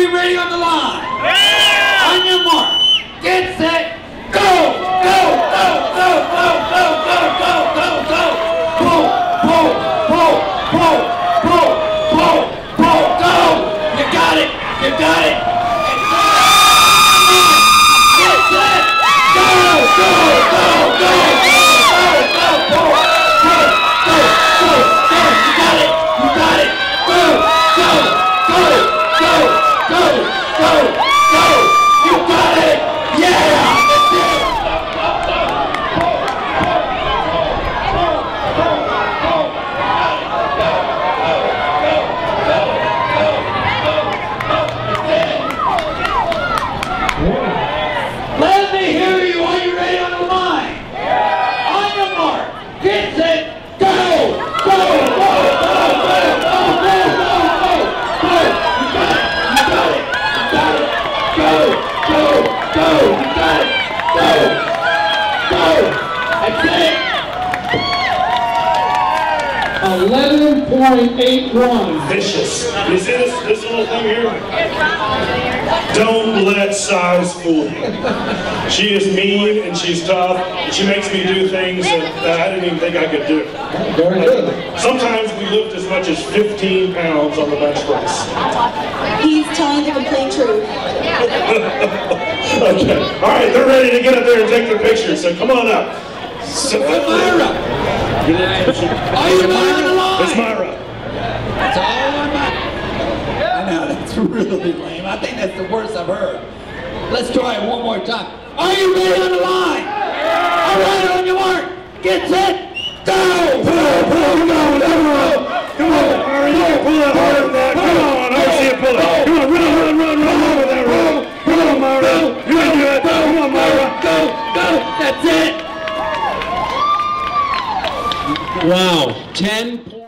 you ready on the line? Yeah! On your mark, get set, go! Go! Go! Go! Go! Go! Go! Go! Go! Go! Pull! Pull! Pull! Pull! Pull! Pull! Pull! Go! You got it! You got it! And go! Get set, go! Go! Go! Go! Go! Go! Pull! Pull! Go! Go! Go! You got it! You got it! Go! Go! Go! Go! Go! Go! Go! You got it! Yeah! That's it! 'Let me hear you. Are you ready on the line? On your mark, get set, go! Go! Go! Go! Go! Go! Go! Go! Go! Go! You got it! You got it! You got it! Go! Go! Go! You got it! Go! Go! That's it! 11.81. Vicious. You see this little thing here? Don't let size fool you. She is mean and she's tough. And she makes me do things that I didn't even think I could do. Very good. Sometimes we lift as much as 15 pounds on the bench press. He's telling the complete truth. Okay. All right, they're ready to get up there and take their picture. So come on up. So, Myra! Are you ready on the line? it's Myra. That's all I'm at. I know, that's really lame. I think that's the worst I've heard. Let's try it one more time. Are you ready on the line? All right, on your mark. Get set, go! Pull, come on, come on. Come on, Myra, you can pull it harder than that. Come on, I see it pull it. Come on, run with that roll. Come on, Myra. You can do it. Come on, Myra. Go, go, that's it. Wow. 10 points.